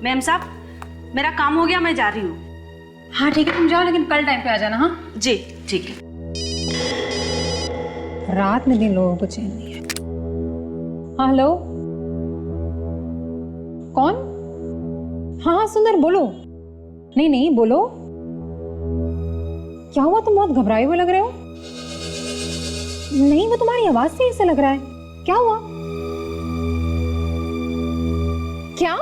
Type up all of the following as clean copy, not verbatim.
Ma'am साहब मेरा काम हो गया, मैं जा रही हूँ। हाँ ठीक है, तुम जाओ लेकिन कल टाइम पे आ जाना। हाँ जी ठीक है। रात में दिन लोगों को चैन नहीं है। हाँ हेलो, कौन? हाँ हाँ सुंदर बोलो। नहीं नहीं बोलो, क्या हुआ? तुम बहुत घबराए हुए लग रहे हो। नहीं वो तुम्हारी आवाज से ऐसा लग रहा है। क्या हुआ? क्या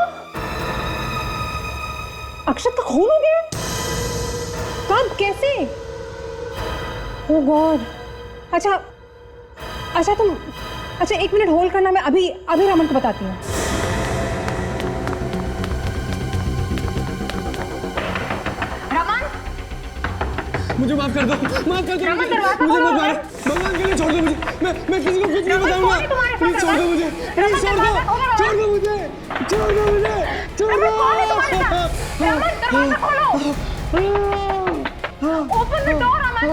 अक्षत का खून हो गया? कब, कैसे? ओह गॉड। अच्छा अच्छा तुम, अच्छा 1 मिनट होल्ड करना, मैं अभी अभी रमन को बताती हूँ। रमन मुझे माफ कर दो, माफ कर दो। रमन दरवाजा मुझे खोलो। मत मारो, भगवान के लिए छोड़ दो मुझे। मैं किसी को कुछ नहीं बताऊंगा। प्लीज छोड़ दो मुझे, प्लीज छोड़ दो, छोड़ दो मुझे, छोड़ दो मुझे, छोड़ दो। रमन दरवाजा खोलो। Open the door Raman.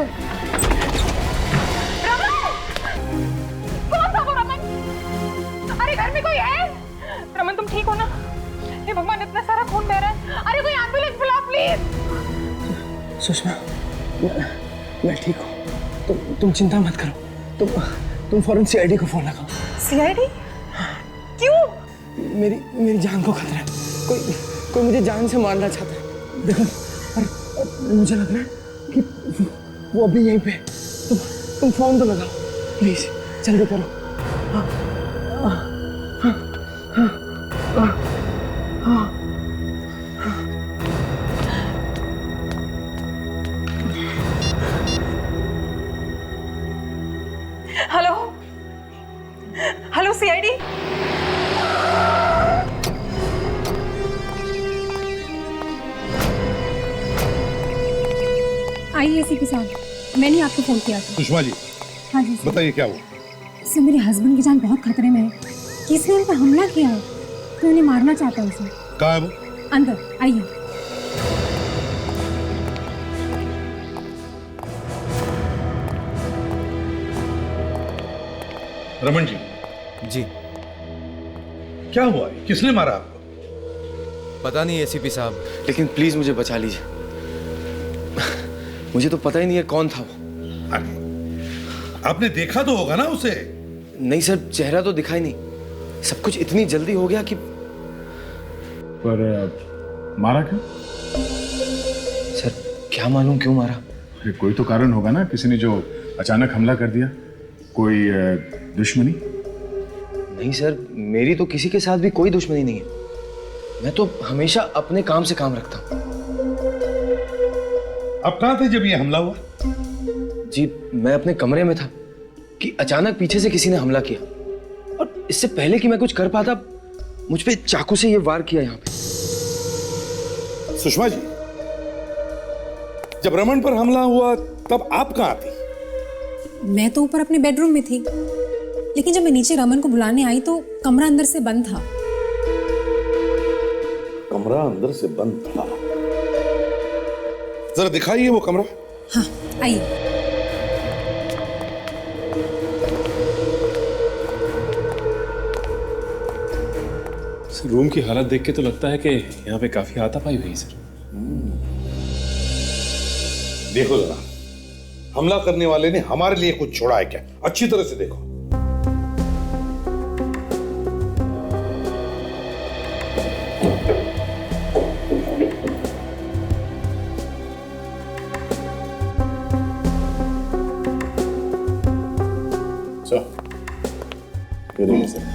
Raman कौन था वो? रमन अरे घर में कोई है? रमन तुम ठीक हो ना? हे भगवान इतना सारा खून बह रहा है। अरे कोई एम्बुलेंस बुलाओ प्लीज। सुषमा मैं ठीक हूँ, तुम चिंता मत करो। तुम फौरन सीआईडी को फोन लगाओ। सीआईडी? क्यों? मेरी जान को खतरा है। कोई मुझे जान से मारना चाहता है। देखो और मुझे लग रहा है कि वो अभी यहीं पे। तुम फोन तो लगाओ प्लीज, जल्दी करो। Hello hello CID. आइए एसीपी साहब, मैंने आपको फोन किया था। सुषमा जी हाँ जी सर। बताइए क्या हुआ? सर मेरे हस्बैंड की जान बहुत खतरे में है। किसने उन पर हमला किया है तो उन्हें मारना चाहता है उसे। कहाँ है वो? अंदर आइए। रमन जी जी क्या हुआ है? किसने मारा आपको? पता नहीं एसीपी साहब। लेकिन प्लीज मुझे बचा लीजिए। मुझे तो पता ही नहीं है कौन था वो। अरे आपने देखा तो होगा ना उसे? नहीं सर, चेहरा तो दिखाई नहीं। सब कुछ इतनी जल्दी हो गया कि। पर मारा क्यों? सर क्या मालूम क्यों मारा। अरे कोई तो कारण होगा ना, किसी ने जो अचानक हमला कर दिया। कोई दुश्मनी? नहीं सर, मेरी तो किसी के साथ भी कोई दुश्मनी नहीं है। मैं तो हमेशा अपने काम से काम रखता हूँ। आप कहाँ थे जब ये हमला हुआ? जी मैं अपने कमरे में था कि अचानक पीछे से किसी ने हमला किया, और इससे पहले कि मैं कुछ कर पाता मुझ पे चाकू से ये वार किया यहाँ पे। सुषमा जी जब रमन पर हमला हुआ तब आप कहाँ थी? मैं तो ऊपर अपने बेडरूम में थी, लेकिन जब मैं नीचे रमन को बुलाने आई तो कमरा अंदर से बंद था। कमरा अंदर से बंद था? जरा दिखाइए वो कमरा। हाँ आइए। रूम की हालत देख के तो लगता है कि यहाँ पे काफी हाथापाई हुई सर। देखो जरा, हमला करने वाले ने हमारे लिए कुछ छोड़ा है क्या? अच्छी तरह से देखो। ये देखिए सर।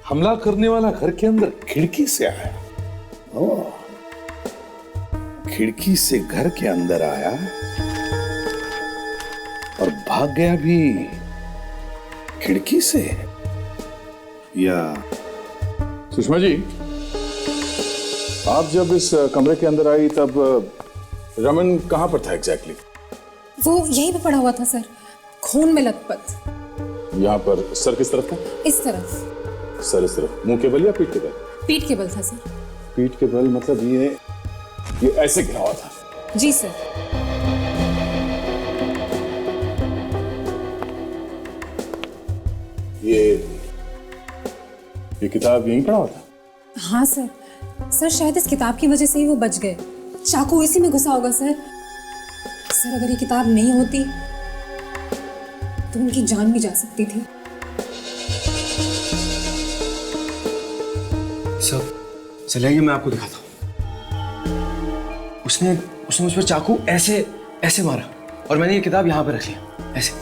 हमला करने वाला घर के अंदर खिड़की से आया। ओह, खिड़की से घर के अंदर आया और भाग गया भी खिड़की से। या सुषमा जी, आप जब इस कमरे के अंदर आई तब रमन कहाँ पर था एग्जैक्टली? वो यहीं पे पड़ा हुआ था सर, खून में लथपथ। यहाँ पर सर किस तरफ था? इस तरफ। सर इस तरफ, मुंह के बल या पीठ के बल? पीठ के बल था सर। पीठ के बल मतलब ये ऐसे गिरा हुआ था? जी सर। ये किताब यहीं पड़ा हुआ था? हाँ सर, सर शायद इस किताब की वजह से ही वो बच गए। चाकू इसी में घुसा होगा सर। सर अगर ये किताब नहीं होती तो उनकी जान भी जा सकती थी। सब चलिए मैं आपको दिखाता हूँ। उसने मुझ पर चाकू ऐसे ऐसे मारा और मैंने ये किताब यहाँ पे रख लिया ऐसे।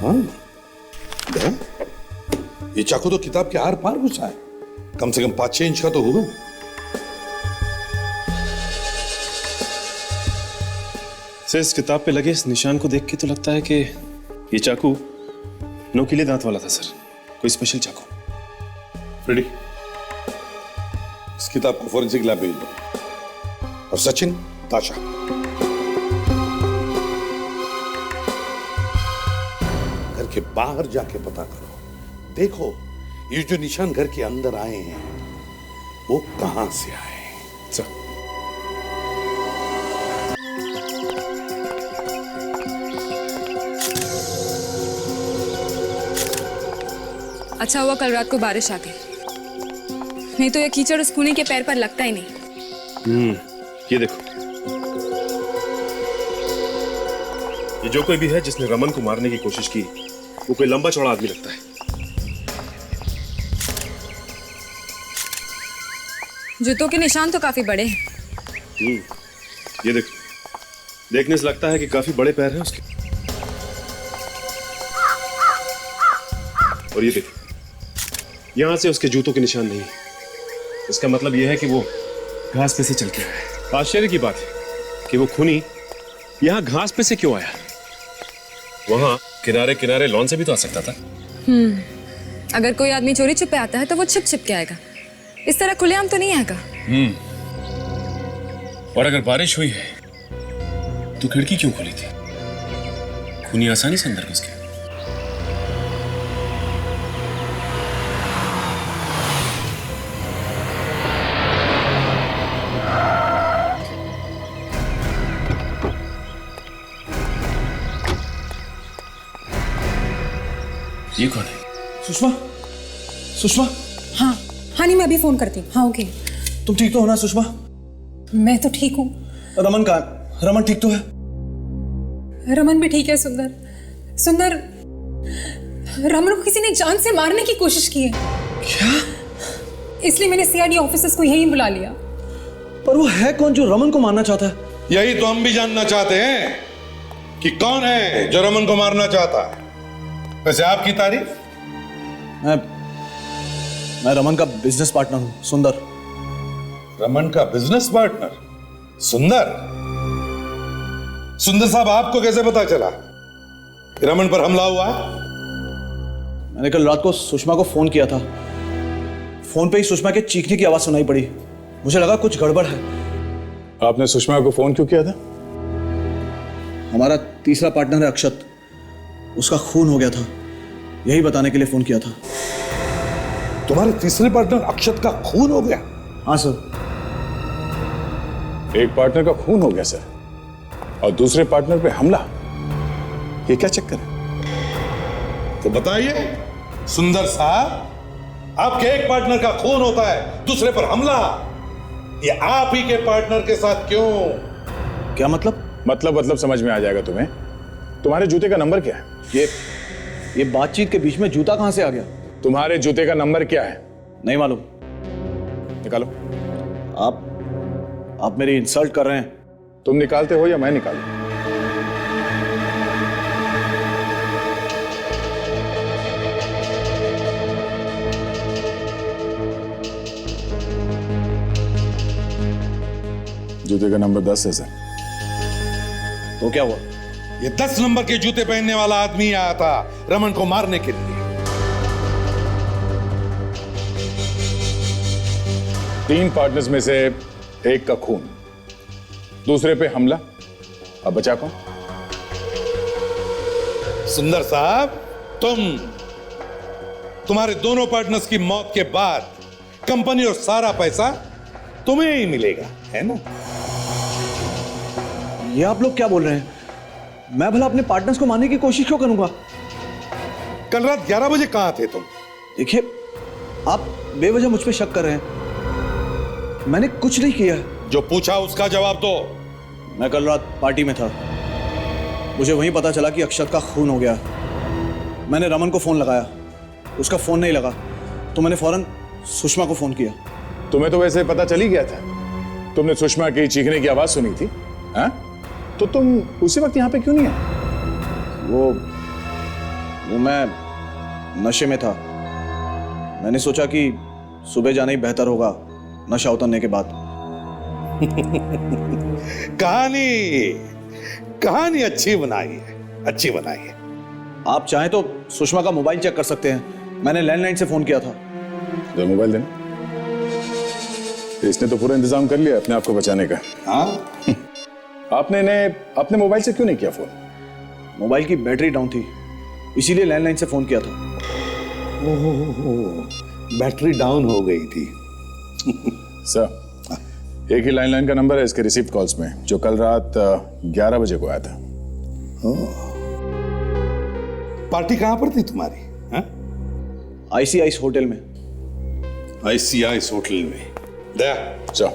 हाँ, ये चाकू तो किताब के आर पार घुसा है, कम से कम 5-6 इंच का तो होगा। सर इस किताब पे लगे इस निशान को देख के तो लगता है कि ये चाकू नोकीले दांत वाला था सर, कोई स्पेशल चाकू। रेडी, इस किताब को फॉरेंसिक लैब भेज दो। और सचिन, ताशा, घर के बाहर जाके पता करो, देखो ये जो निशान घर के अंदर आए हैं वो कहां से आए। सर अच्छा हुआ कल रात को बारिश आ गई, नहीं तो ये कीचड़ उस खूनी के पैर पर लगता ही नहीं। ये देखो, ये जो कोई भी है जिसने रमन को मारने की कोशिश की वो कोई लंबा चौड़ा आदमी लगता है। जूतों के निशान तो काफी बड़े हैं। ये देखो, देखने से लगता है कि काफी बड़े पैर हैं उसके। और ये देखो, यहां से उसके जूतों के निशान नहीं है। इसका मतलब यह है कि वो घास पे से चल के आया है। आश्चर्य की बात है कि वो खूनी यहां घास पे से क्यों आया? वहां किनारे किनारे लॉन से भी तो आ सकता था। अगर कोई आदमी चोरी छुपे आता है तो वो छिप छिप के आएगा, इस तरह खुलेआम तो नहीं आएगा। और अगर बारिश हुई है तो खिड़की क्यों खुली थी? खूनी आसानी से अंदर घुस गया। ये कौन है? सुषमा, सुषमा। हाँ हाँ, नहीं मैं अभी फोन करती हूँ। हाँ ओके। तुम ठीक तो हो ना सुषमा? मैं तो ठीक हूँ। रमन कहाँ? रमन ठीक तो है? रमन भी ठीक है। सुंदर, सुंदर, रमन को किसी ने जान से मारने की कोशिश की है। क्या? इसलिए मैंने सीआईडी ऑफिसर्स को यहीं बुला लिया। पर वो है कौन जो रमन को मारना चाहता है? यही तो हम भी जानना चाहते हैं कि कौन है जो रमन को मारना चाहता है। वैसे आपकी तारीफ? मैं रमन का बिजनेस पार्टनर हूं, सुंदर। रमन का बिजनेस पार्टनर सुंदर? सुंदर साहब, आपको कैसे पता चला कि रमन पर हमला हुआ? मैंने कल रात को सुषमा को फोन किया था। फोन पे ही सुषमा के चीखने की आवाज सुनाई पड़ी। मुझे लगा कुछ गड़बड़ है। आपने सुषमा को फोन क्यों किया था? हमारा तीसरा पार्टनर है अक्षत, उसका खून हो गया था, यही बताने के लिए फोन किया था। तुम्हारे तीसरे पार्टनर अक्षत का खून हो गया? हाँ सर। एक पार्टनर का खून हो गया सर, और दूसरे पार्टनर पे हमला। ये क्या चक्कर है? तो बताइए सुंदर साहब, आपके एक पार्टनर का खून होता है, दूसरे पर हमला, ये आप ही के पार्टनर के साथ क्यों? क्या मतलब? मतलब समझ में आ जाएगा तुम्हें। तुम्हारे जूते का नंबर क्या है? ये बातचीत के बीच में जूता कहां से आ गया? तुम्हारे जूते का नंबर क्या है? नहीं मालूम। निकालो। आप मेरी इंसल्ट कर रहे हैं। तुम निकालते हो या मैं निकालूं? जूते का नंबर 10 है सर। तो क्या हुआ? ये 10 नंबर के जूते पहनने वाला आदमी आया था रमन को मारने के लिए। 3 पार्टनर्स में से एक का खून, दूसरे पे हमला, अब बचा कौन? सुंदर साहब, तुम्हारे दोनों पार्टनर्स की मौत के बाद कंपनी और सारा पैसा तुम्हें ही मिलेगा, है ना? ये आप लोग क्या बोल रहे हैं? मैं भला अपने पार्टनर्स को मारने की कोशिश क्यों करूंगा? कल रात 11 बजे कहां थे तुम? देखिए, आप बेवजह मुझ पे शक कर रहे हैं। मैंने कुछ नहीं किया। जो पूछा उसका जवाब दो। मैं कल रात पार्टी में था। मुझे वहीं पता चला कि अक्षत का खून हो गया। मैंने रमन को फोन लगाया, उसका फोन नहीं लगा, तो मैंने फौरन सुषमा को फोन किया। तुम्हें तो वैसे पता चल ही गया था। तुमने सुषमा की चीखने की आवाज सुनी थी, हाँ? तो तुम उसी वक्त यहाँ पे क्यों नहीं आए? वो मैं नशे में था। मैंने सोचा कि सुबह जाना ही बेहतर होगा नशा उतरने के बाद। कहानी अच्छी बनाई है, अच्छी बनाई है। आप चाहें तो सुषमा का मोबाइल चेक कर सकते हैं। मैंने लैंडलाइन से फोन किया था। दो मोबाइल देना। इसने तो पूरा इंतजाम कर लिया अपने आप को बचाने का। हाँ? आपने इन्हें अपने मोबाइल से क्यों नहीं किया फोन? मोबाइल की बैटरी डाउन थी, इसीलिए लैंडलाइन से फोन किया था। बैटरी डाउन हो गई थी। सर, एक ही लैंडलाइन का नंबर है इसके रिसीव्ड कॉल्स में, जो कल रात 11 बजे को आया था। पार्टी कहां पर थी तुम्हारी? आईसीआईस होटल में। आईसीआईस होटल में? दया, जाओ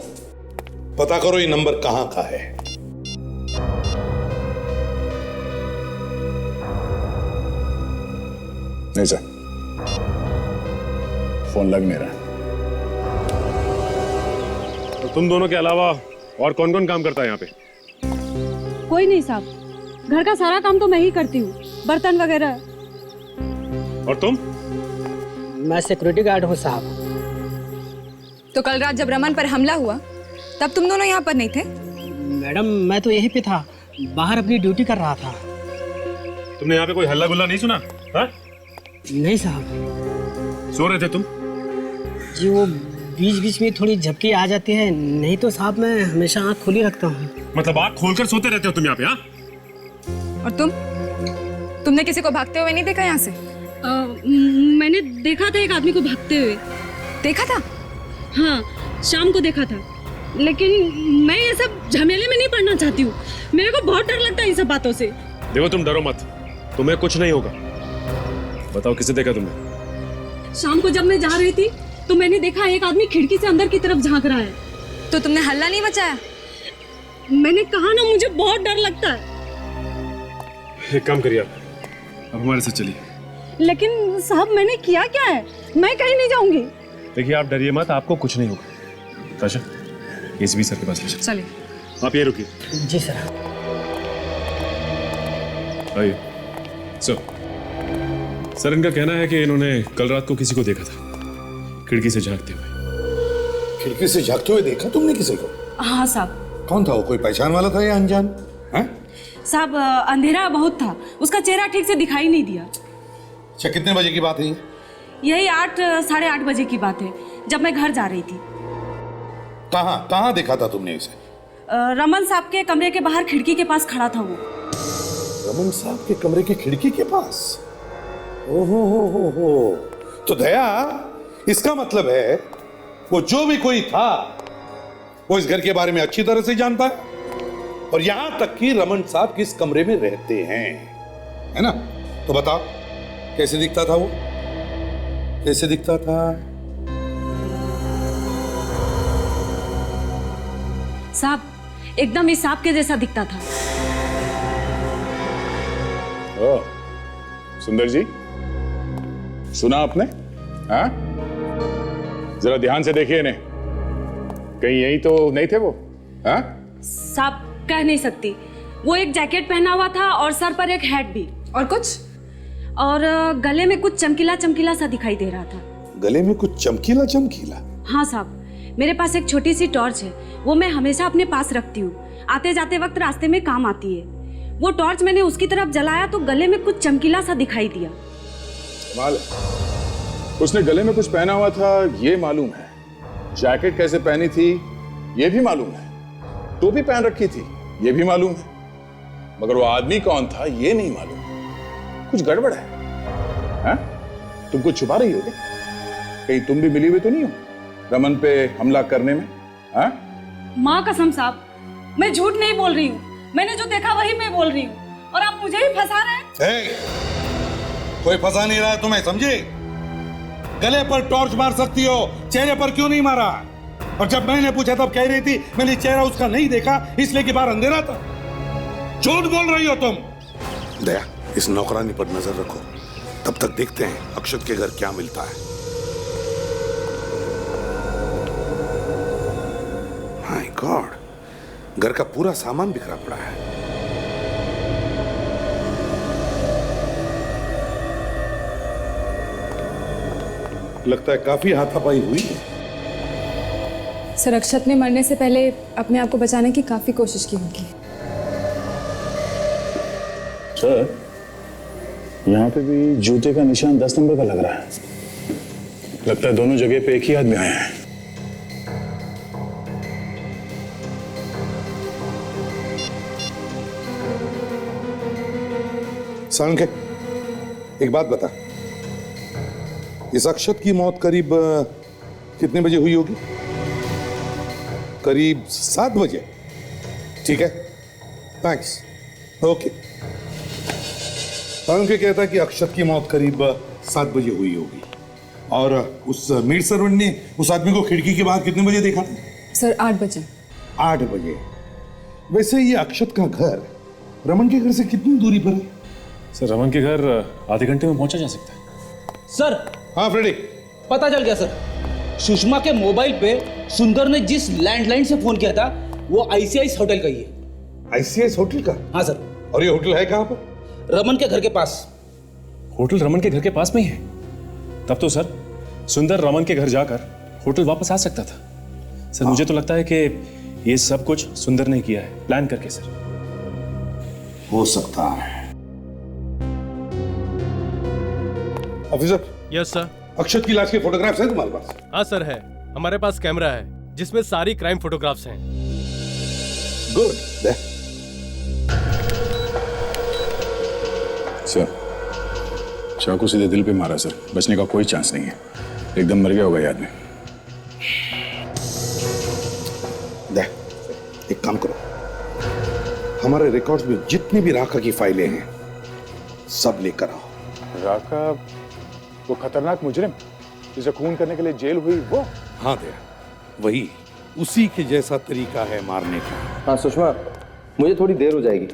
पता करो ये नंबर कहां का है। नहीं सर, फोन लग नहीं रहा। तो तुम दोनों के अलावा और कौन कौन काम करता है यहाँ पे? कोई नहीं साहब, घर का सारा काम तो मैं ही करती हूँ, बर्तन वगैरह। और तुम? मैं सिक्योरिटी गार्ड हूँ साहब। तो कल रात जब रमन पर हमला हुआ तब तुम दोनों यहाँ पर नहीं थे? मैडम, मैं तो यहीं पे था, बाहर अपनी ड्यूटी कर रहा था। तुमने यहाँ पे कोई हल्ला गुल्ला नहीं सुना? हाँ? नहीं साहब। सो रहे थे तुम? जी वो बीच बीच में थोड़ी झपकी आ जाती है, नहीं तो साहब मैं हमेशा आँख खुली रखता हूँ। मतलब आँख खोलकर सोते रहते हो तुम यहाँ पे? हाँ? और तुमने किसी को भागते हुए नहीं देखा यहाँ से? मैंने देखा था एक आदमी को भागते हुए। देखा था? हाँ, शाम को देखा था, लेकिन मैं ये सब झमेले में नहीं पड़ना चाहती हूँ। मेरे को बहुत डर लगता है इन सब बातों से। देखो, तुम डरो मत, तुम्हें कुछ नहीं होगा। बताओ, किसे देखा तुमने? शाम को जब मैं जा रही थी तो मैंने देखा एक आदमी खिड़की से अंदर की तरफ झांक रहा है। तो तुमने हल्ला नहीं मचाया? मैंने कहा ना, मुझे बहुत डर लगता है। एक काम करिए, आप अब हमारे साथ चलिए। लेकिन साहब, मैंने किया क्या है? मैं कहीं नहीं जाऊंगी। देखिए, आप डरिए मत, आपको कुछ नहीं होगा। ताशा, एसपी सर के पास ले चलो। चलिए। आप ये रुकिए। जी सर। आइए। सर, इनका कहना है कि इन्होंने कल रात को किसी को देखा था खिड़की से झांकते हुए। खिड़की से झांकते हुए देखा तुमने किसी को? हाँ साहब। कौन था वो? कोई पहचान वाला था या अनजान? साहब, अंधेरा बहुत था, उसका चेहरा ठीक से दिखाई नहीं दिया। अच्छा, कितने बजे की बात है ये? यही 8 साढ़े 8 बजे की बात है, जब मैं घर जा रही थी। कहाँ देखा था तुमने इसे? रमन साहब के कमरे के बाहर खिड़की के पास खड़ा था वो। रमन साहब के कमरे की खिड़की के पास? ओहो हो। तो दया, इसका मतलब है वो जो भी कोई था वो इस घर के बारे में अच्छी तरह से जानता है, और यहां तक कि रमन साहब किस कमरे में रहते हैं, है ना? तो बताओ, कैसे दिखता था वो? कैसे दिखता था? साहब, एकदम इस सांप के जैसा दिखता था। ओह, सुंदर जी, सुना आपने? हाँ? जरा ध्यान से देखिए इन्हें, कहीं यही तो नहीं थे वो? हाँ? साहब, कह नहीं सकती। वो एक जैकेट पहना हुआ था और सर पर एक हैट भी। और कुछ? और गले में कुछ चमकीला चमकीला सा दिखाई दे रहा था। गले में कुछ चमकीला चमकीला? हाँ साहब, मेरे पास एक छोटी सी टॉर्च है, वो मैं हमेशा अपने पास रखती हूँ, आते जाते वक्त रास्ते में काम आती है। वो टॉर्च मैंने उसकी तरफ जलाया तो गले में कुछ चमकीला सा दिखाई दिया। कमाल है, उसने गले में कुछ पहना हुआ था ये मालूम है, जैकेट कैसे पहनी थी ये भी मालूम है, टोपी पहन रखी थी ये भी मालूम है, मगर वो आदमी कौन था ये नहीं मालूम। कुछ गड़बड़ है। हाँ? तुम कुछ छुपा रही हो क्या? कहीं तुम भी मिली हुई तो नहीं हो रमन पे हमला करने में? हाँ? माँ कसम साहब, मैं झूठ नहीं बोल रही हूँ। मैंने जो देखा वही मैं बोल रही हूँ और आप मुझे ही फंसा रहे हैं। कोई फंसा नहीं रहा है तुम्हें, समझे? गले पर टॉर्च मार सकती हो, चेहरे पर क्यों नहीं मारा? और जब मैंने पूछा तब कह रही थी मैंने चेहरा उसका नहीं देखा इसलिए कि बाहर अंधेरा था। झूठ बोल रही हो तुम। दया, इस नौकरानी पर नजर रखो, तब तक देखते हैं अक्षत के घर क्या मिलता है। माय गॉड, घर का पूरा सामान बिखरा पड़ा है। लगता है काफी हाथापाई हुई है। सर, अक्षत ने मरने से पहले अपने आप को बचाने की काफी कोशिश की होगी। सर, यहाँ पे भी जूते का निशान 10 नंबर का लग रहा है। लगता है दोनों जगह पे एक ही आदमी आया है। सांके, एक बात बता, इस अक्षत की मौत करीब कितने बजे हुई होगी? करीब 7 बजे। ठीक है, थैंक्स, ओके। सांके कहता है कि अक्षत की मौत करीब 7 बजे हुई होगी और उस मेड सर्वेंट ने उस आदमी को खिड़की के बाहर कितने बजे देखा? सर, 8 बजे। 8 बजे। वैसे ये अक्षत का घर रमन के घर से कितनी दूरी पर है? सर, रमन के घर आधे घंटे में पहुंचा जा सकता है। सर, हाँ फ्रेडी, पता चल गया सर। सुषमा के मोबाइल पे सुंदर ने जिस लैंडलाइन से फोन किया था वो आईसीआई होटल का ही है। आईसीआई होटल का? हाँ सर। और ये होटल है कहाँ पर? रमन के घर के पास। होटल रमन के घर के पास में ही है? तब तो सर सुंदर रमन के घर जाकर होटल वापस आ सकता था। सर, मुझे तो लगता है कि ये सब कुछ सुंदर ने किया है, प्लान करके। सर, हो सकता है। ऑफिसर। Yes sir. अक्षत की लाश के फोटोग्राफ्स हैं तुम्हारे पास? हाँ सर, है। हमारे पास कैमरा है जिसमें सारी क्राइम फोटोग्राफ्स हैं। गुड। सर, चाकू सीधे दिल पे मारा सर, बचने का कोई चांस नहीं है। एकदम मर गया होगा ये आदमी। एक काम करो, हमारे रिकॉर्ड्स में जितनी भी राका की फाइलें हैं सब लेकर आओ। राका वो खतरनाक मुजरिम जिसे खून करने के लिए जेल हुई वो? हाँ दया, वही, उसी के जैसा तरीका है मारने का। हाँ सुषमा, मुझे थोड़ी देर हो जाएगी,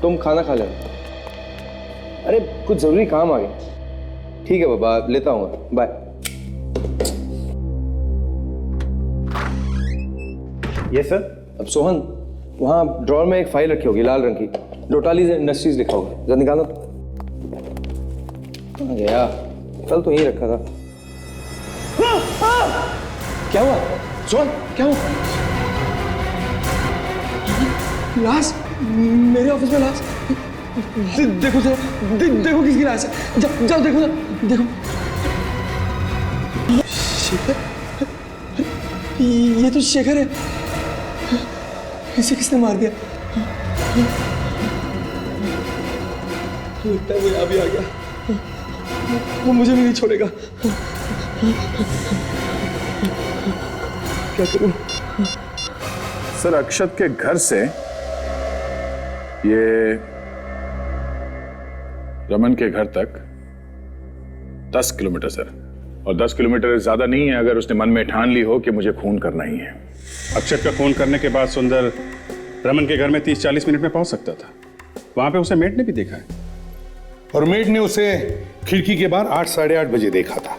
तुम खाना खा लेना। अरे कुछ जरूरी काम आ गया। ठीक है बाबा, लेता हूँ, बाय। ये सर। अब सोहन, वहाँ ड्रॉर में एक फाइल रखी होगी लाल रंग की, डोटालीज इंडस्ट्रीज लिखा होगा, जरा निकालो। कहाँ गया? कल तो यहीं रखा था। क्या हुआ सोहन, क्या हुआ? लाश, मेरे ऑफिस में लाश। देखो जरा, देखो किसकी लाश है। जाओ देखो जरा, देखो। शेखर, ये तो शेखर है। इसे किसने मार दिया? लगता है वो यहाँ भी आ गया, वो मुझे भी नहीं छोड़ेगा। क्या करूं? सर, अक्षत के घर से ये रमन के घर तक 10 किलोमीटर सर, और 10 किलोमीटर ज्यादा नहीं है अगर उसने मन में ठान ली हो कि मुझे खून करना ही है। अक्षत का खून करने के बाद सुंदर रमन के घर में 30-40 मिनट में पहुंच सकता था। वहां पे उसे मेड ने भी देखा है, और मेड ने उसे खिड़की के बाहर 8-8:30 बजे देखा था,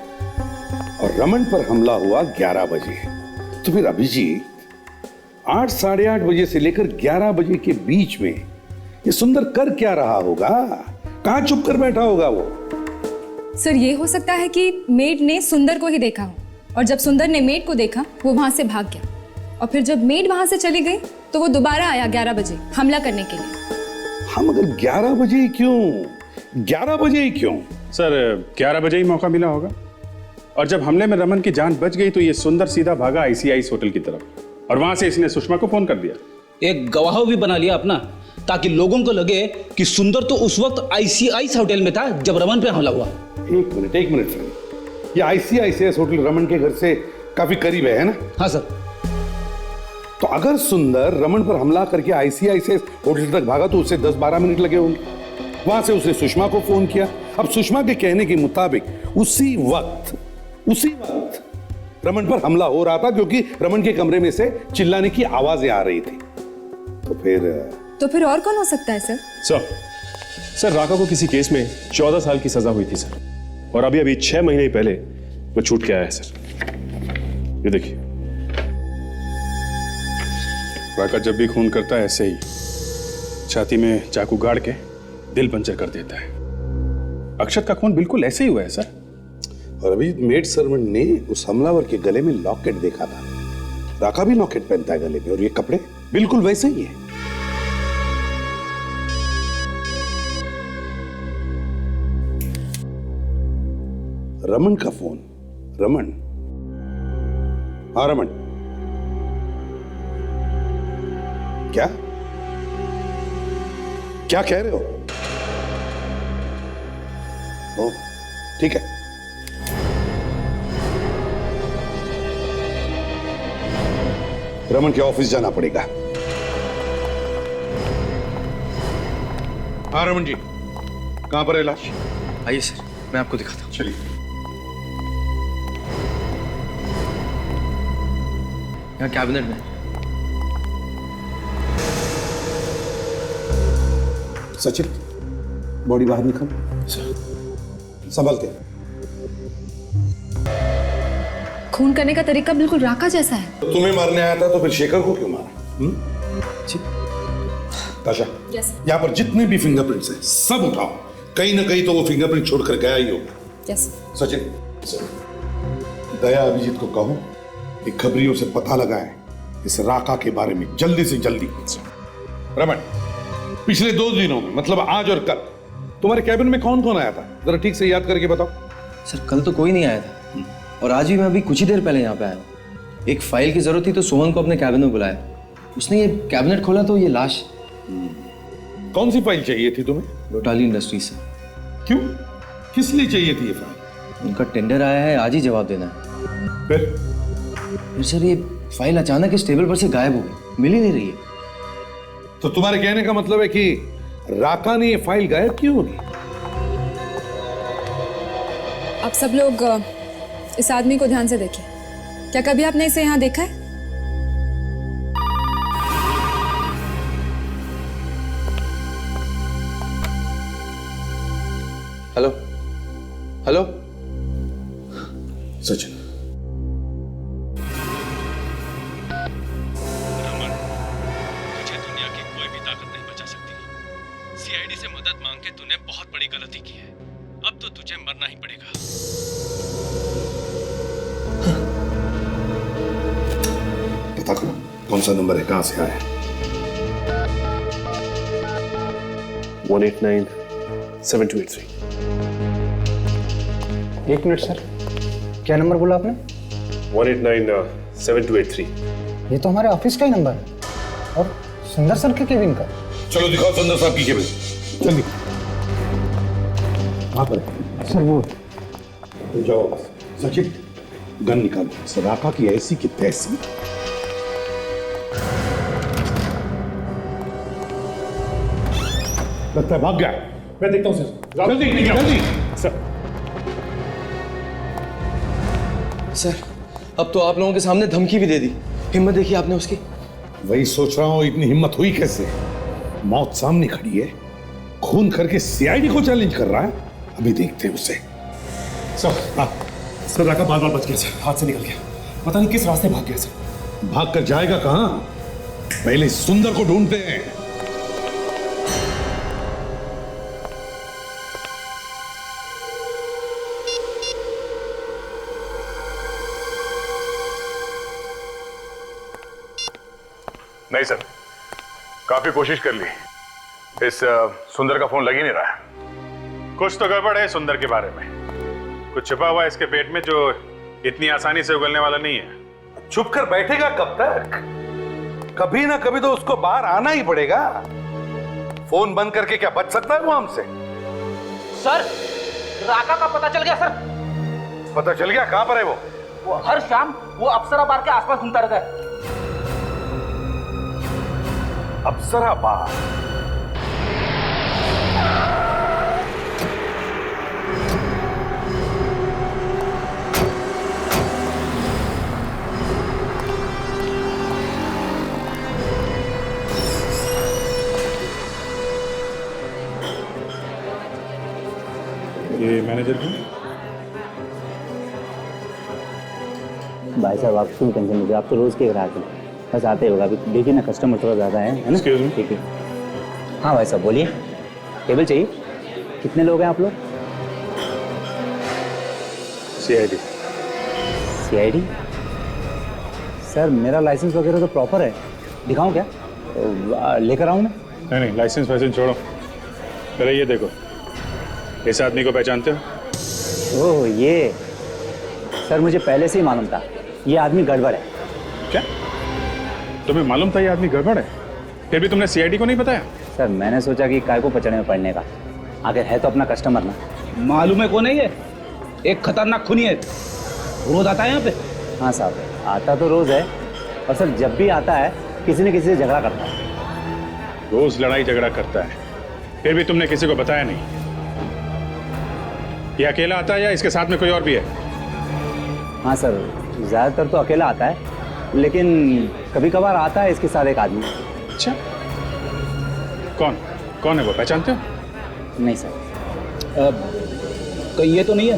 और रमन पर हमला हुआ 11 बजे। तो फिर अभिजीत 8-8:30 बजे से लेकर 11 बजे के बीच में ये सुंदर कर क्या रहा होगा? कहां छुप कर बैठा होगा वो? सर, ये हो सकता है कि मेड ने सुंदर को ही देखा हो, और जब सुंदर ने मेड को देखा वो वहां से भाग गया, और फिर जब मेड वहां से चली गई तो वो दोबारा आया 11 बजे हमला करने के लिए। हम अगर 11 बजे ही क्यों? 11 बजे ही क्यों? सर 11 बजे ही मौका मिला होगा, और जब हमले में रमन की जान बच गई तो ये सुंदर सीधा भागा आईसीआई होटल की तरफ, और वहां से इसने सुषमा को फोन कर दिया। एक गवाह भी बना लिया अपना, ताकि लोगों को लगे कि सुंदर तो उस वक्त आईसीआई होटल में था जब रमन पे हमला हुआ। एक मिनट फ्रेंड, ये आईसीआई होटल रमन के घर से काफी करीब है ना? हाँ सर। तो अगर सुंदर रमन पर हमला करके आईसीआईसीआई होटल तक भागा तो उसे 10-12 मिनट लगे होंगे। वहां से उसने सुषमा को फोन किया। अब सुषमा के कहने के मुताबिक उसी वक्त रमन पर हमला हो रहा था, क्योंकि रमन के कमरे में से चिल्लाने की आवाजें आ रही थी। तो फिर और कौन हो सकता है सर? सर राका को किसी केस में 14 साल की सजा हुई थी सर, और अभी 6 महीने पहले वो छूट के आया है सर। ये देखिए, राका जब भी खून करता है ऐसे ही छाती में चाकू गाड़ के दिल पंचर कर देता है। अक्षत का खून बिल्कुल ऐसे ही हुआ है सर। और अभी मेड सर्वेंट ने उस हमलावर के गले में लॉकेट देखा था। राका भी लॉकेट पहनता है गले में, और ये कपड़े बिल्कुल वैसे ही है। रमन का फोन। रमन, हाँ रमन, क्या क्या कह रहे हो? ओ, ठीक है। रमन के ऑफिस जाना पड़ेगा। हाँ रमन जी, कहां पर है लाश? आइए सर, मैं आपको दिखाता हूँ। चलिए। यहाँ कैबिनेट में। सचिन, बॉडी बाहर निकाल। संभल के। खून करने का तरीका बिल्कुल राका जैसा है। तो तुम्हें मारने आया था तो फिर शेखर को क्यों मारा? ताशा, यहाँ पर जितने भी फिंगरप्रिंट्स हैं सब उठाओ। कहीं ना कहीं तो वो फिंगरप्रिंट छोड़कर गया ही होगा। यस। सचिन, दया अभिजीत को कहो कि खबरियों से पता लगाए इस राका के बारे में जल्दी से जल्दी। रमन, पिछले 2 दिनों में, मतलब आज और कल, तुम्हारे कैबिन में कौन कौन आया था? जरा ठीक से याद करके बताओ। सर कल तो कोई नहीं आया था, और आज भी मैं अभी कुछ ही देर पहले यहाँ पे आया। एक फाइल की जरूरत थी तो सोहन को अपने कैबिन में बुलाया। उसने ये कैबिनेट खोला तो ये लाश। कौन सी फाइल चाहिए थी तुम्हें? लोटाली इंडस्ट्रीज से। क्यों, किस लिए चाहिए थी ये फाइल? उनका टेंडर आया है, आज ही जवाब देना है। फिर सर ये फाइल अचानक इस टेबल पर से गायब हो गई, मिल ही नहीं रही है। तो तुम्हारे कहने का मतलब है कि राका ने ये फाइल गायब क्यों होगी? आप सब लोग इस आदमी को ध्यान से देखिए। क्या कभी आपने इसे यहाँ देखा है? हेलो हेलो सचिन, तुझे दुनिया की कोई भी ताकत नहीं बचा सकती। सीआईडी से मदद मांग के तूने बहुत बड़ी गलती की है। अब तो तुझे मरना ही पड़ेगा। पता करो कौन सा नंबर है, कहां से आया है। 189-7283। 1 मिनट सर, क्या नंबर बोला आपने? 189-7283। ये तो हमारे ऑफिस का ही नंबर है, और सुंदर सर के केबिन का। चलो दिखाओ सुंदर साहब की केबिन। जल्दी। वहां पर सर वो तो जाओ। सचिन, गन निकालो। सदाका की ऐसी की तैसी। लगता है भाग गया। मैं देखता हूं सर। जल्दी जल्दी। सर अब तो आप लोगों के सामने धमकी भी दे दी। हिम्मत देखिए आपने उसकी। वही सोच रहा हूं, इतनी हिम्मत हुई कैसे? मौत सामने खड़ी है, खून करके सीआईडी को चैलेंज कर रहा है। अभी देखते हैं उसे। सर राका बार बच गया सर, हाथ से निकल गया। पता नहीं किस रास्ते भाग गया सर। भाग कर जाएगा कहां? पहले सुंदर को ढूंढते हैं। नहीं सर, काफी कोशिश कर ली, इस सुंदर का फोन लग ही नहीं रहा है। कुछ तो गड़बड़ है सुंदर के बारे में। कुछ छिपा हुआ है इसके पेट में जो इतनी आसानी से उगलने वाला नहीं है। छुप कर बैठेगा कब तक? कभी ना कभी तो उसको बाहर आना ही पड़ेगा। फोन बंद करके क्या बच सकता है वो हमसे? सर, राका का पता चल गया सर। पता चल गया? कहां पर है वो? वो हर शाम वो अप्सरा बार के आसपास घूमता रहता है। अफसराबाद। ये मैनेजर कौन? भाई साहब, आपको टेंशन लीजिए, आप तो रोज के ग्राहक हैं, बस आते होगा। अभी देखिए ना, कस्टमर थोड़ा ज़्यादा है ना। Excuse me? ठीक है। हाँ भाई साहब, बोलिए। टेबल चाहिए? कितने लोग हैं आप लोग? CID। CID? सर, मेरा लाइसेंस वगैरह तो प्रॉपर है, दिखाऊं क्या? लेकर आऊं मैं? नहीं, लाइसेंस वाइसेंस छोड़ो, पहले ये देखो, इस आदमी को पहचानते हो? ओह, ये सर मुझे पहले से ही मालूम था, ये आदमी गड़बड़ है। क्या तुम्हें मालूम था ये आदमी गड़बड़ है, फिर भी तुमने CID को नहीं बताया? सर, मैंने सोचा कि काय को पचड़े में पड़ने का, आखिर है तो अपना कस्टमर ना। मालूम है कौन है ये? एक खतरनाक खूनी है, रोज आता है यहाँ पे। हाँ साहब, आता तो रोज है, और सर जब भी आता है किसी न किसी से झगड़ा करता है। रोज लड़ाई झगड़ा करता है, फिर भी तुमने किसी को बताया नहीं? ये अकेला आता है या इसके साथ में कोई और भी है? हाँ सर, ज़्यादातर तो अकेला आता है, लेकिन कभी कभार आता है इसके साथ एक आदमी। अच्छा, कौन कौन है वो, पहचानते हो? नहीं सर। कहीं ये तो नहीं है?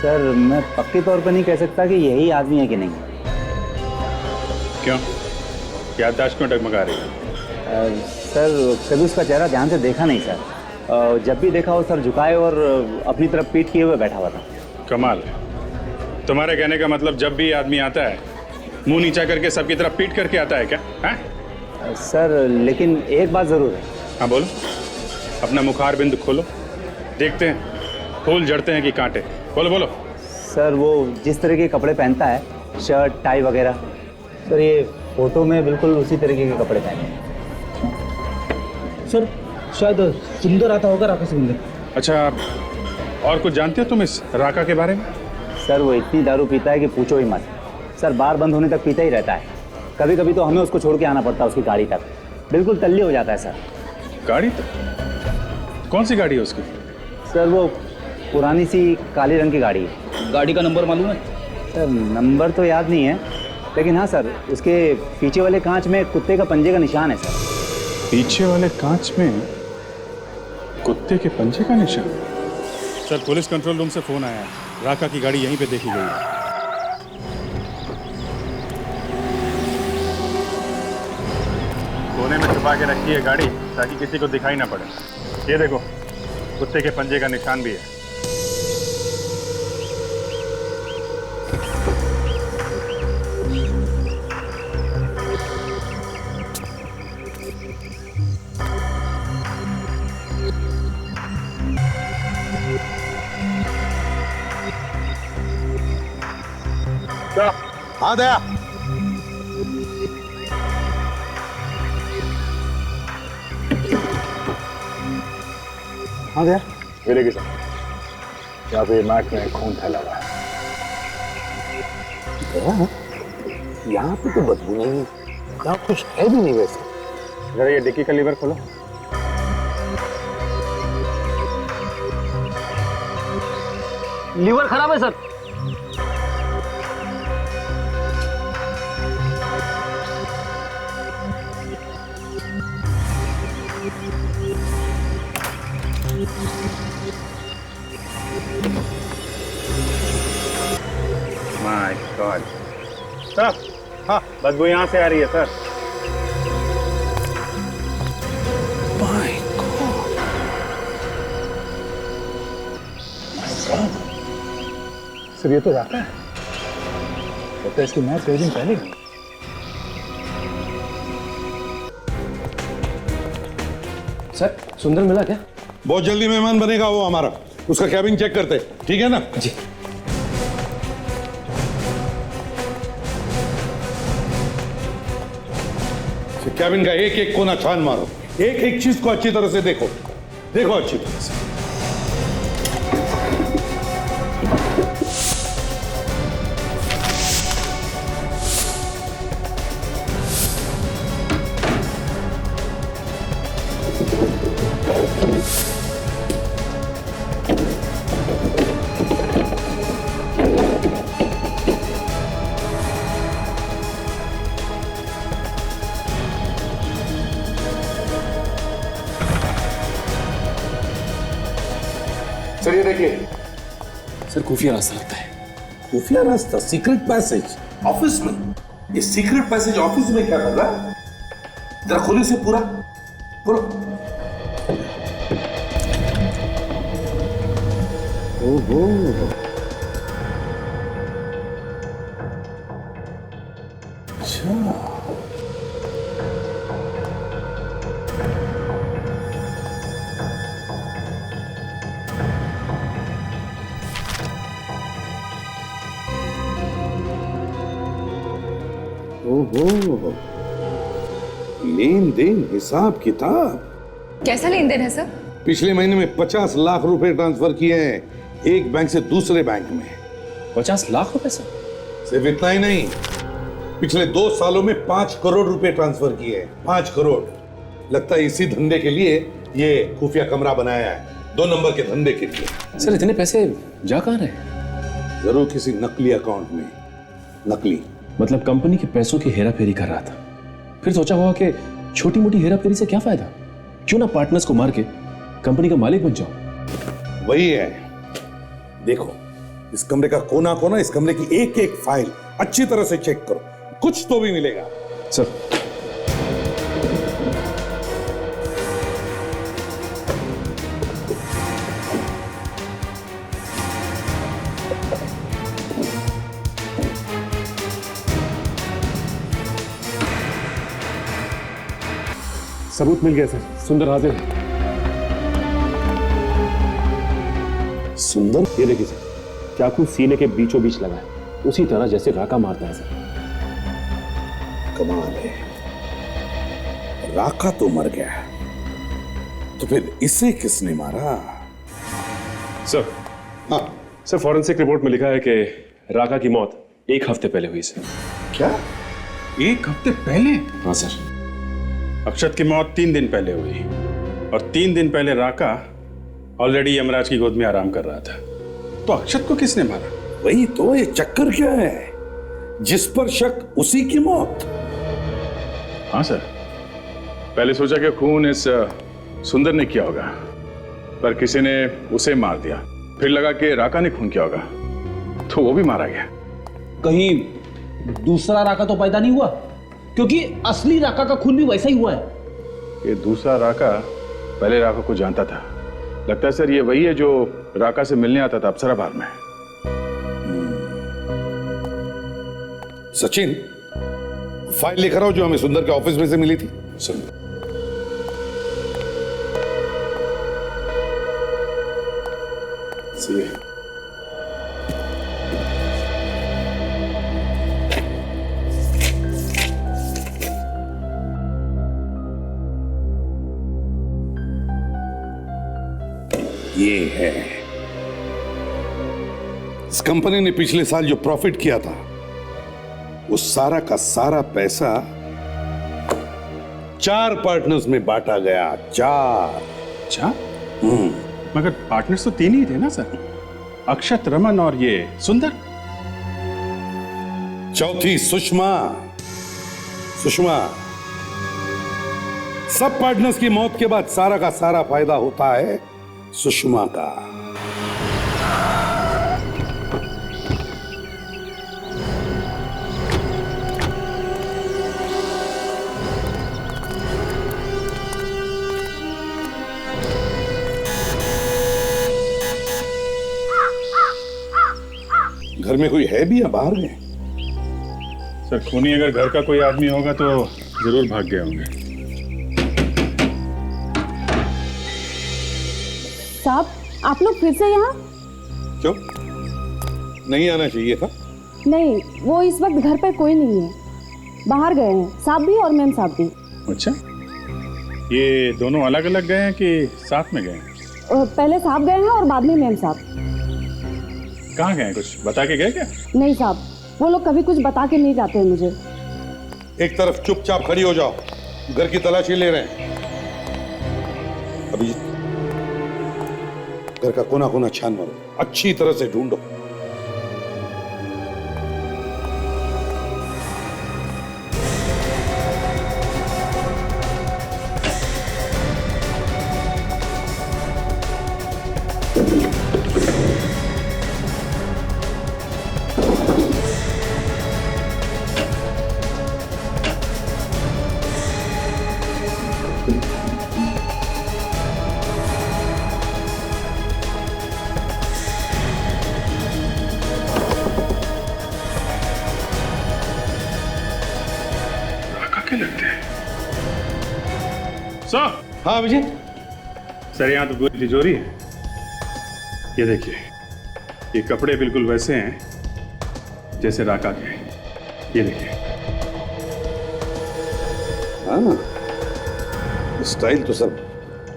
सर, मैं पक्की तौर पर नहीं कह सकता कि यही आदमी है कि नहीं। क्यों, याददाश्त क्यों डगमगा रही है? सर, कभी उसका चेहरा ध्यान से देखा नहीं सर। जब भी देखा हो सर झुकाए और अपनी तरफ पीठ किए हुए बैठा हुआ था। कमाल है, तुम्हारे कहने का मतलब जब भी आदमी आता है मुंह नीचा करके सबकी तरफ पीट करके आता है क्या? हैं? सर, लेकिन एक बात ज़रूर है। हाँ बोलो, अपना मुखार बिंदु खोलो, देखते हैं फूल जड़ते हैं कि कांटे। बोलो बोलो। सर, वो जिस तरह के कपड़े पहनता है, शर्ट टाई वगैरह, सर ये फोटो में बिल्कुल उसी तरीके के कपड़े पहने हैं। सर, शायद सुंदर आता होगा, राका सुंदर। अच्छा, और कुछ जानते हो तुम इस राका के बारे में? सर, वो इतनी दारू पीता है कि पूछो ही मत। सर, बार बंद होने तक पीता ही रहता है, कभी कभी तो हमें उसको छोड़ के आना पड़ता है उसकी गाड़ी तक, बिल्कुल तल्ली हो जाता है सर। गाड़ी तक? कौन सी गाड़ी है उसकी? सर, वो पुरानी सी काले रंग की गाड़ी है। गाड़ी का नंबर मालूम है? सर, नंबर तो याद नहीं है, लेकिन हाँ सर, उसके पीछे वाले कांच में कुत्ते का पंजे का निशान है सर। पीछे वाले कांच में कुत्ते के पंजे का निशान? सर, पुलिस कंट्रोल रूम से फोन आया है, राका की गाड़ी यहीं पे देखी गई है। कोने में छुपा के रखी है गाड़ी ताकि किसी को दिखाई ना पड़े। ये देखो, कुत्ते के पंजे का निशान भी है। हाँ दया, हाँ दया, ये देखिए सर, यहाँ पे मैट में खून फैला हुआ है। यहाँ पे तो बदबू नहीं, यहाँ कुछ है भी नहीं वैसे। जरा ये डिक्की का लीवर खोलो। लीवर खराब है सर। माय गॉड सर, हाँ बदबू यहाँ से आ रही है सर। सर, ये तो राका है, तो इसकी मैच कई दिन पहले। सर, सुंदर मिला क्या? बहुत जल्दी मेहमान बनेगा वो हमारा, उसका कैबिन चेक करते, ठीक है ना? जी। कैबिन का एक एक कोना छान मारो, एक एक चीज को अच्छी तरह से देखो, देखो अच्छी तरह से। सर ये देखिए। सर खुफिया रास्ता लगता है। खुफिया रास्ता, सीक्रेट पैसेज ऑफिस में। ये सीक्रेट पैसेज ऑफिस में क्या कर रहा है? जरा खोलिए से पूरा बोलो। ओहो, अच्छा। ओहो, लेन देन हिसाब किताब। कैसा लेन देन है सर? पिछले महीने में 50 लाख रुपए ट्रांसफर किए हैं एक बैंक से दूसरे बैंक में। 50 लाख रुपए सर? सिर्फ इतना ही नहीं, पिछले 2 सालों में 5 करोड़ रुपए ट्रांसफर किए हैं। 5 करोड़। लगता है इसी धंधे के लिए ये खुफिया कमरा बनाया है, 2 नंबर के धंधे के लिए। सर इतने पैसे जा कहां रहे? जरूर किसी नकली अकाउंट में। नकली मतलब कंपनी के पैसों की हेरा फेरी कर रहा था। फिर सोचा होगा कि छोटी मोटी हेरा फेरी से क्या फायदा, क्यों ना पार्टनर्स को मार के कंपनी का मालिक बन जाओ। वही है। देखो इस कमरे का कोना कोना, इस कमरे की एक एक फाइल अच्छी तरह से चेक करो, कुछ तो भी मिलेगा। सर सबूत मिल गया सर, सुंदर हाजिर है। सुंदर? ये देखिए सर, चाकू सीने के बीचों बीच लगा है, उसी तरह जैसे राका मारता है सर। कमाल है, राका तो मर गया, तो फिर इसे किसने मारा? सर हाँ सर, फॉरेंसिक रिपोर्ट में लिखा है कि राका की मौत 1 हफ्ते पहले हुई सर। क्या? 1 हफ्ते पहले? हाँ सर। अक्षत की मौत 3 दिन पहले हुई और 3 दिन पहले राका ऑलरेडी यमराज की गोद में आराम कर रहा था। तो अक्षत को किसने मारा? वही तो, ये चक्कर क्या है? जिस पर शक उसी की मौत। हाँ सर, पहले सोचा कि खून इस सुंदर ने किया होगा, पर किसी ने उसे मार दिया। फिर लगा कि राका ने खून किया होगा, तो वो भी मारा गया। कहीं दूसरा राका तो पैदा नहीं हुआ? क्योंकि असली राका का खून भी वैसा ही हुआ है। ये दूसरा राका पहले राका को जानता था। लगता है सर ये वही है जो राका से मिलने आता था अप्सरा बार में। सचिन, फाइल लेकर आओ जो हमें सुंदर के ऑफिस में से मिली थी। सर ये है, इस कंपनी ने पिछले साल जो प्रॉफिट किया था वो सारा का सारा पैसा 4 पार्टनर्स में बांटा गया। 4। अच्छा, मगर पार्टनर्स तो 3 ही थे ना सर, अक्षत, रमन और ये सुंदर। चौथी सुषमा। सुषमा, सब पार्टनर्स की मौत के बाद सारा का सारा फायदा होता है सुषमा का। घर में कोई है भी या बाहर गए? सर खूनी अगर घर का कोई आदमी होगा तो जरूर भाग गए होंगे। साहब, आप लोग फिर से यहाँ? क्यों? नहीं आना चाहिए था? नहीं, वो इस वक्त घर पर कोई नहीं है, बाहर गए हैं, साहब भी और मैम साहब भी। अच्छा, ये दोनों अलग अलग गए हैं कि साथ में गए हैं? पहले साहब गए हैं और बाद में मैम साहब। कहाँ गए? कुछ बता के गए क्या? नहीं साहब, वो लोग कभी कुछ बता के नहीं जाते हैं मुझे। एक तरफ चुपचाप खड़ी हो जाओ, घर की तलाशी ले रहे हैं। अभिजीत, घर का कोना कोना छान मारो, अच्छी तरह से ढूंढो। सर। हाँ अभिजीत। सर यहाँ तो पूरी तिजोरी है। ये देखिए, ये कपड़े बिल्कुल वैसे हैं जैसे राका के। ये देखिए। हाँ, स्टाइल तो सब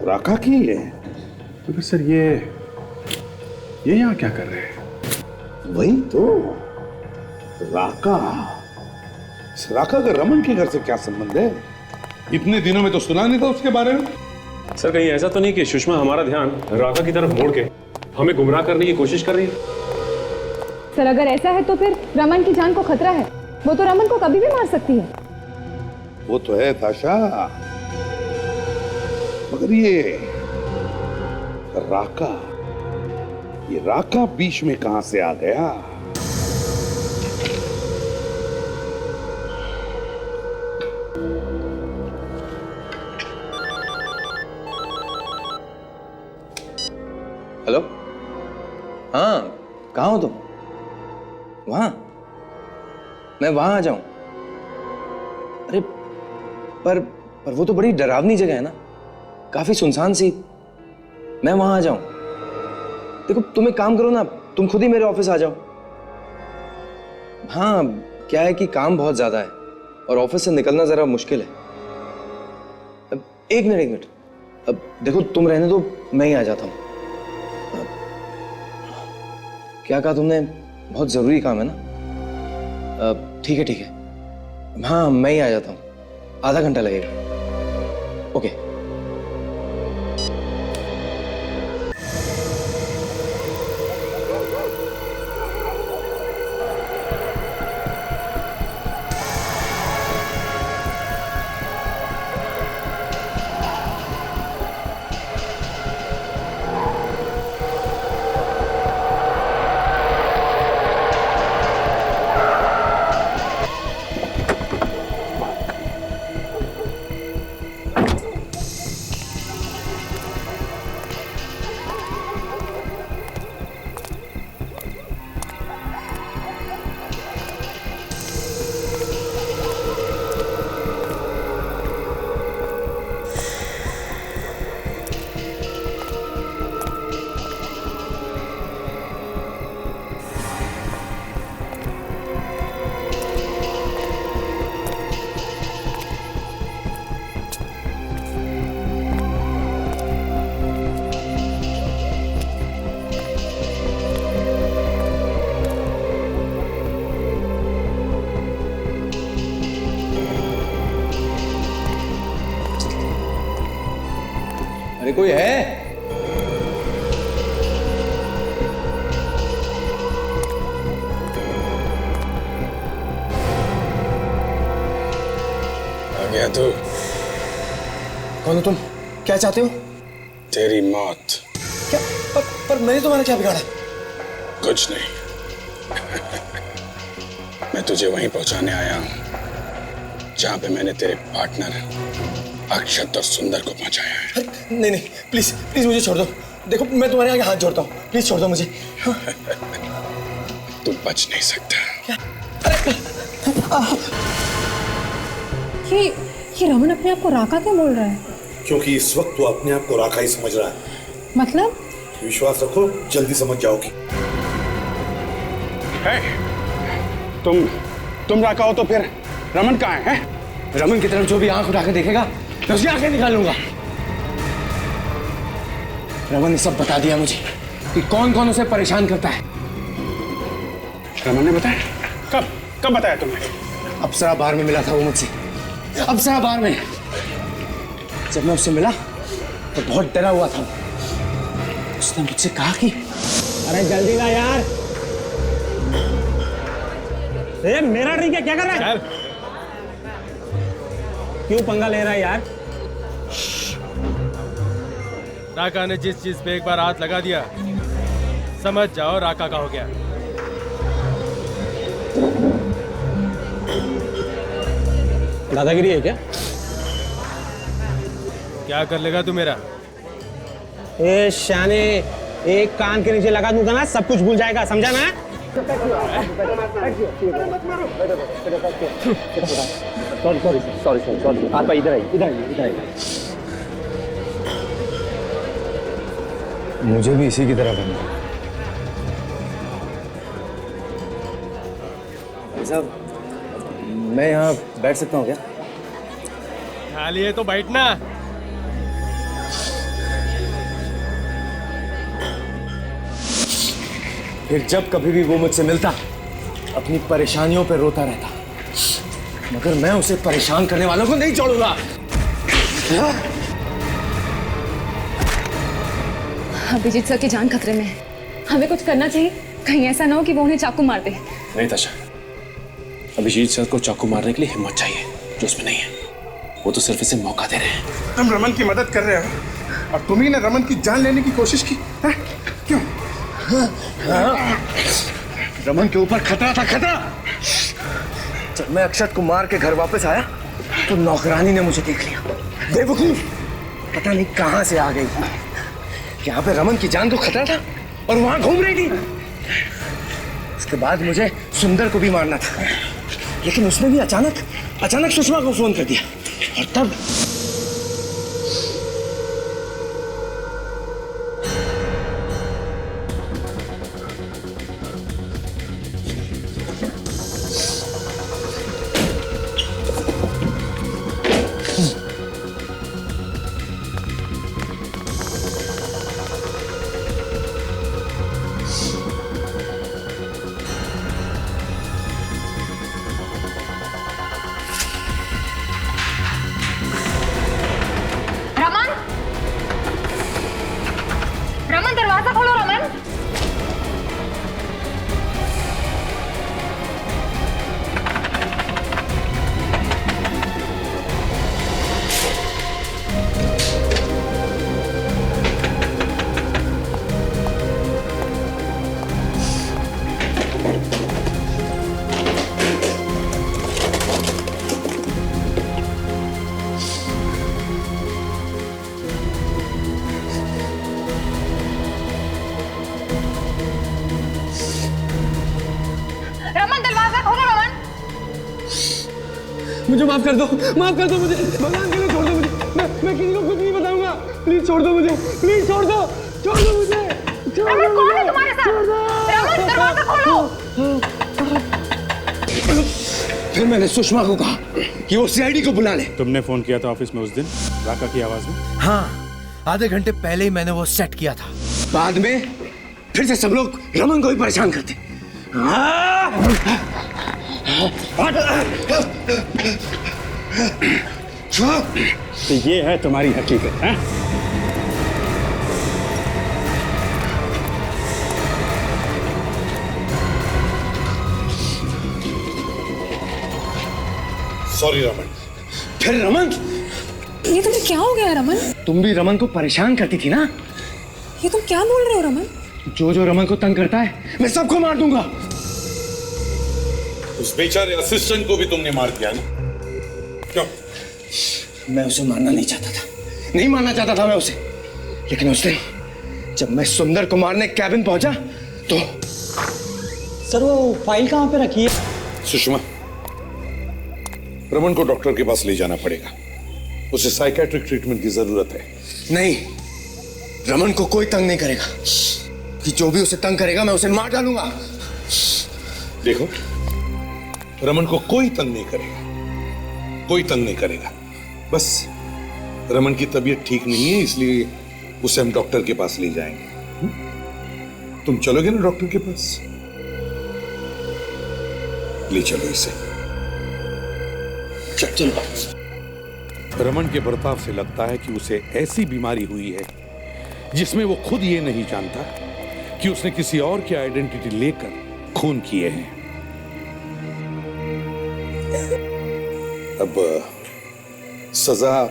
राका की ही है। तो फिर सर ये यहाँ क्या कर रहे हैं? वही तो, राका। राका का रमन के घर से क्या संबंध है? इतने दिनों में तो सुना नहीं था उसके बारे में। सर कहीं ऐसा तो नहीं कि सुषमा हमारा ध्यान राका की तरफ मोड़ के हमें गुमराह करने की कोशिश कर रही है? सर अगर ऐसा है तो फिर रमन की जान को खतरा है। वो तो रमन को कभी भी मार सकती है। वो तो है ताशा, मगर ये राका बीच में कहां से आ गया? हेलो। हाँ, कहाँ हो तुम? वहां? मैं वहां आ जाऊं? अरे पर वो तो बड़ी डरावनी जगह है ना, काफी सुनसान सी। मैं वहां आ जाऊं? देखो तुम एक काम करो ना, तुम खुद ही मेरे ऑफिस आ जाओ। हाँ, क्या है कि काम बहुत ज्यादा है और ऑफिस से निकलना जरा मुश्किल है। अब एक मिनट। अब देखो तुम रहने दो, मैं ही आ जाता हूं। क्या कहा तुमने? बहुत जरूरी काम है ना? ठीक है। हाँ, मैं ही आ जाता हूं, आधा घंटा लगेगा। ओके। अरे कोई है? आ गया तू? कौन हो तुम? क्या चाहते हो? तेरी मौत। क्या? पर मैंने तुम्हारा क्या बिगाड़ा? कुछ नहीं। मैं तुझे वहीं पहुंचाने आया हूं जहां पे मैंने तेरे पार्टनर अक्षत और सुंदर को पहुंचाया है। नहीं, प्लीज मुझे छोड़ दो। देखो मैं तुम्हारे आगे हाथ जोड़ता हूँ, प्लीज छोड़ दो मुझे। तू बच नहीं सकता। ये रमन अपने आप को राका क्यों बोल रहा है? क्योंकि इस वक्त वो अपने आप को राका ही समझ रहा है। मतलब? विश्वास रखो, जल्दी समझ जाओगी। तुम राका हो तो फिर रमन कहाँ है? रमन की तरफ जो भी आंख उठा के देखेगा मैं उसकी आंखें निकालूंगा। रमन ने सब बता दिया मुझे कि कौन कौन उसे परेशान करता है। रमन ने बताया? कब बताया तुमने? अप्सरा बार में मिला था वो मुझसे। अप्सरा बार में जब मैं उससे मिला तो बहुत डरा हुआ था। उसने मुझसे कहा कि अरे जल्दी ला यार। मेरा ड्रिंक है, क्या कर रहा है? क्यों पंगा ले रहा है यार? राका ने जिस चीज पे एक बार हाथ लगा दिया, समझ जाओ राका का हो गया। दादागिरी है क्या? क्या कर लेगा तू मेरा? ए शाने, एक कान के नीचे लगा दूंगा ना, सब कुछ भूल जाएगा, समझा ना? सॉरी आप इधर आइए। मुझे भी इसी की तरह बनना है। भाई साहब, मैं यहाँ बैठ सकता हूँ क्या? खाली है तो बैठना। फिर जब कभी भी वो मुझसे मिलता अपनी परेशानियों पे रोता रहता, मगर मैं उसे परेशान करने वालों को नहीं छोड़ूंगा। अभिजीत सर की जान खतरे में है, हमें कुछ करना चाहिए। कहीं ऐसा ना हो कि वो उन्हें चाकू मार दे। नहीं ताशा, अभिजीत सर को चाकू मारने के लिए हिम्मत चाहिए जो उसमें नहीं है। वो तो सिर्फ इसे मौका दे रहे हैं। तुम रमन की मदद कर रहे हो और तुम ही ने रमन की जान लेने की कोशिश की है? क्यों? रमन के ऊपर खतरा था, खतरा। जब मैं अक्षत को मार के घर वापस आया तो नौकरानी ने मुझे देख लिया। बेवकूफ, पता नहीं कहां से आ गई। यहाँ पे रमन की जान को खतरा था और वहां घूम रही थी। उसके बाद मुझे सुंदर को भी मारना था, लेकिन उसने भी अचानक सुषमा को फोन कर दिया और तब रमन, दरवाजा खोलो रमन। मुझे माफ कर दो मुझे, भगवान के लिए छोड़ दो मुझे। मैं किसी को कुछ नहीं बताऊंगा। प्लीज छोड़ दो मुझे, प्लीज छोड़ दो मुझे। रमन, कौन है तुम्हारे साथ? रमन, दरवाजा खोलो। फिर मैंने सुषमा को कहा कि वो सीआईडी को बुला ले। तुमने फोन किया था ऑफिस में उस दिन राका की आवाज में? हाँ, आधे घंटे पहले ही मैंने वो सेट किया था। बाद में फिर से सब लोग रमन को ही परेशान करते। तो ये है तुम्हारी हकीकत है? सॉरी रमन। फिर रमन, ये तुम्हें क्या हो गया रमन? तुम भी रमन को परेशान करती थी ना? ये तुम क्या बोल रहे हो रमन? जो रमन को तंग करता है मैं सबको मार दूंगा। उस बेचारे असिस्टेंट को भी तुमने मार दिया ना? क्यों? मैं उसे मारना नहीं चाहता था, नहीं मारना चाहता था मैं उसे, लेकिन उस दिन जब मैं सुंदर को मारने कैबिन पहुंचा तो सर वो फाइल कहाँ पे रखी है? सुषमा, रमन को डॉक्टर के पास ले जाना पड़ेगा। उसे साइकेट्रिक ट्रीटमेंट की जरूरत है। नहीं, रमन को कोई तंग नहीं करेगा, कि जो भी उसे तंग करेगा मैं उसे मार डालूंगा। देखो, रमन को कोई तंग नहीं करेगा, बस रमन की तबीयत ठीक नहीं है, इसलिए उसे हम डॉक्टर के पास ले जाएंगे। तुम चलोगे ना डॉक्टर के पास? ले चलो इसे। चलो। रमन के बर्ताव से लगता है कि उसे ऐसी बीमारी हुई है जिसमें वो खुद ये नहीं जानता कि उसने किसी और की आइडेंटिटी लेकर खून किए हैं। अब सजा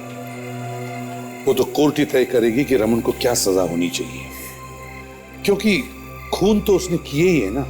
वो तो कोर्ट ही तय करेगी कि रमन को क्या सजा होनी चाहिए, क्योंकि खून तो उसने किए ही है ना।